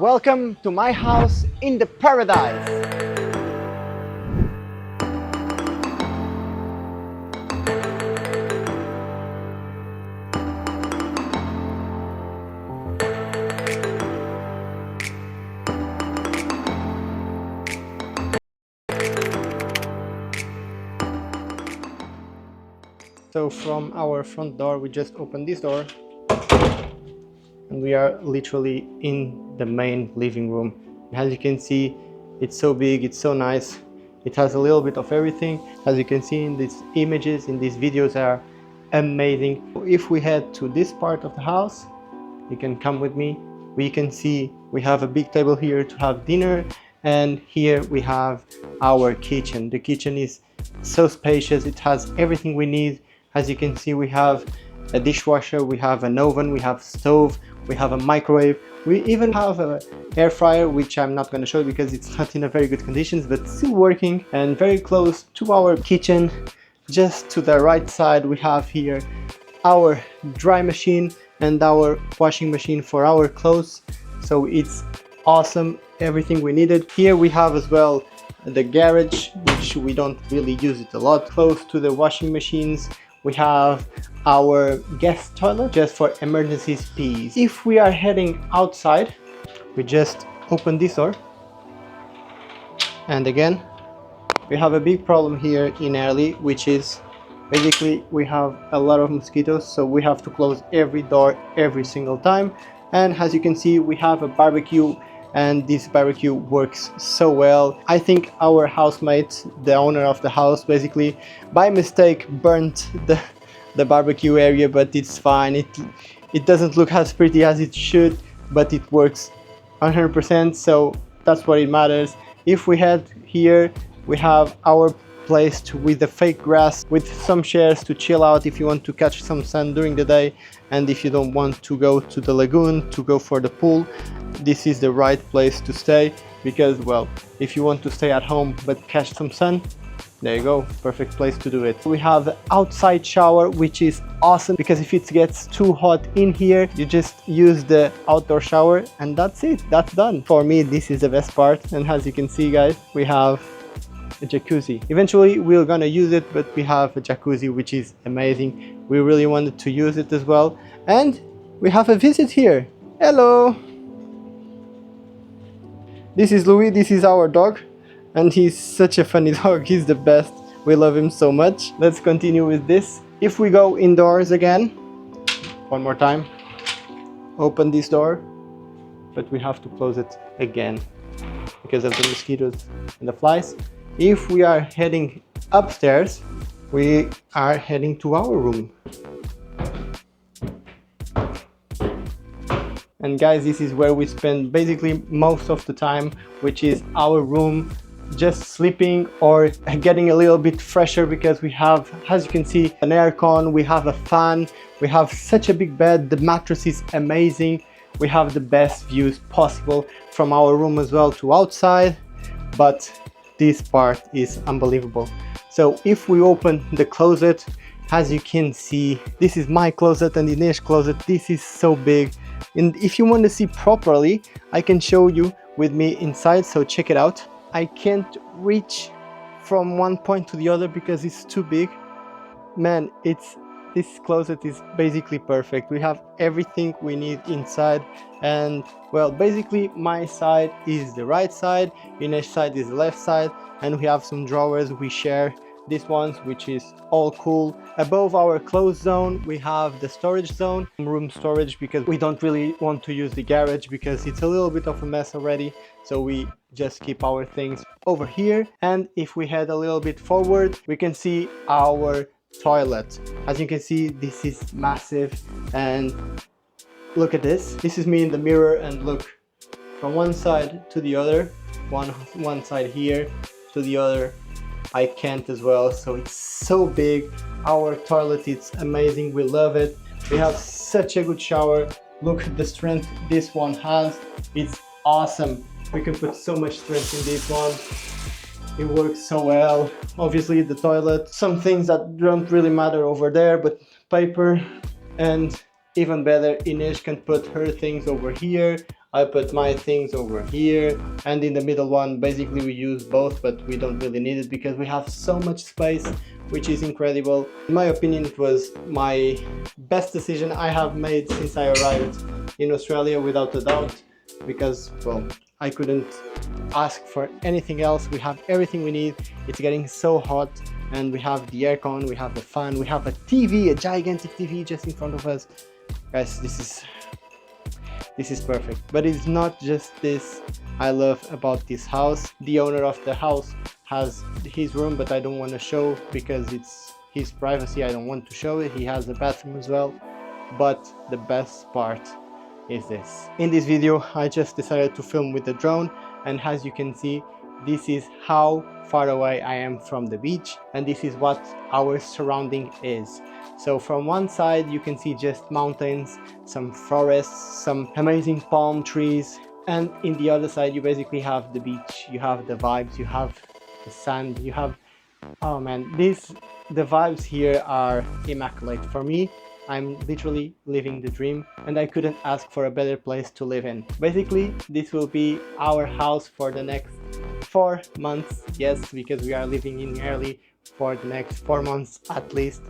Welcome to my house in the paradise. So from our front door, we just open this door and we are literally in the main living room. As you can see, it's so big, it's so nice. It has a little bit of everything. As you can see in these images, in these videos, are amazing. If we head to this part of the house, you can come with me. We can see we have a big table here to have dinner, and here we have our kitchen. The kitchen is so spacious, it has everything we need. As you can see, we have a dishwasher, we have an oven, we have stove, we have a microwave, we even have an air fryer, which I'm not going to show because it's not in a very good conditions, but still working. And very close to our kitchen, just to the right side, we have here our dry machine and our washing machine for our clothes. So it's awesome, everything we needed. Here we have as well the garage, which we don't really use it a lot. Close to the washing machines, we have our guest toilet just for emergency pees. If we are heading outside, we just open this door, and again we have a big problem here in Airlie, which is basically we have a lot of mosquitoes, so we have to close every door every single time. And as you can see, we have a barbecue, and this barbecue works so well. I think our housemate, the owner of the house, basically by mistake burnt the barbecue area, but it's fine. It doesn't look as pretty as it should, but it works 100%, so that's what it matters. If we head here, we have our place with the fake grass, with some chairs to chill out if you want to catch some sun during the day, and if you don't want to go to the lagoon to go for the pool, this is the right place to stay. Because, well, if you want to stay at home but catch some sun, there you go, perfect place to do it. We have the outside shower, which is awesome because if it gets too hot in here, you just use the outdoor shower and that's it, that's done. For me, this is the best part. And as you can see, guys, we have a jacuzzi. Eventually we're gonna use it, but we have a jacuzzi, which is amazing. We really wanted to use it as well. And we have a visit here. Hello, this is Louie, this is our dog, and he's such a funny dog. He's the best, we love him so much. Let's continue with this. If we go indoors again, one more time, open this door, but we have to close it again because of the mosquitoes and the flies. If we are heading upstairs, we are heading to our room. And guys, this is where we spend basically most of the time, which is our room, just sleeping or getting a little bit fresher, because we have, as you can see, an aircon, we have a fan, we have such a big bed, the mattress is amazing, we have the best views possible from our room as well to outside, but this part is unbelievable. So if we open the closet, as you can see, this is my closet and Inês' closet. This is so big, and if you want to see properly, I can show you with me inside, so check it out. I can't reach from one point to the other because it's too big. Man, this closet is basically perfect. We have everything we need inside, and well, basically my side is the right side, Inês' side is the left side, and we have some drawers we share, these ones, which is all cool. Above our clothes zone, we have the storage zone, room storage, because we don't really want to use the garage because it's a little bit of a mess already, so we just keep our things over here. And if we head a little bit forward, we can see our toilet. As you can see, this is massive, and look at this. This is me in the mirror, and look, from one side to the other, one side here to the other, I can't as well. So it's so big. Our toilet is amazing, we love it. We have such a good shower. Look at the strength this one has, it's awesome. We can put so much strength in this one. It works so well. Obviously the toilet, some things that don't really matter over there, but paper, and even better, Inês can put her things over here. I put my things over here, and in the middle one basically we use both, but we don't really need it because we have so much space, which is incredible. In my opinion, it was my best decision I have made since I arrived in Australia, without a doubt, because, well, I couldn't ask for anything else. We have everything we need. It's getting so hot, and we have the aircon, we have the fan, we have a TV, a gigantic TV just in front of us. Guys, this is perfect. But it's not just this I love about this house. The owner of the house has his room, but I don't want to show because it's his privacy. I don't want to show it. He has a bathroom as well. But the best part is this. In this video, I just decided to film with the drone, and as you can see, this is how far away I am from the beach, and this is what our surrounding is. So from one side you can see just mountains, some forests, some amazing palm trees, and in the other side you basically have the beach, you have the vibes, you have the sand, you have, oh man, the vibes here are immaculate. For me, I'm literally living the dream, and I couldn't ask for a better place to live in. Basically, this will be our house for the next 4 months. Yes, because we are living in Airlie for the next 4 months at least.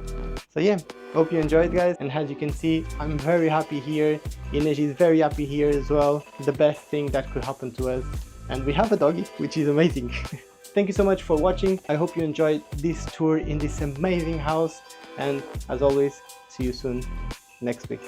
So yeah, hope you enjoyed, guys, and as you can see, I'm very happy here. Ines is very happy here as well. The best thing that could happen to us. And we have a doggy, which is amazing. Thank you so much for watching. I hope you enjoyed this tour in this amazing house, and as always, see you soon next week.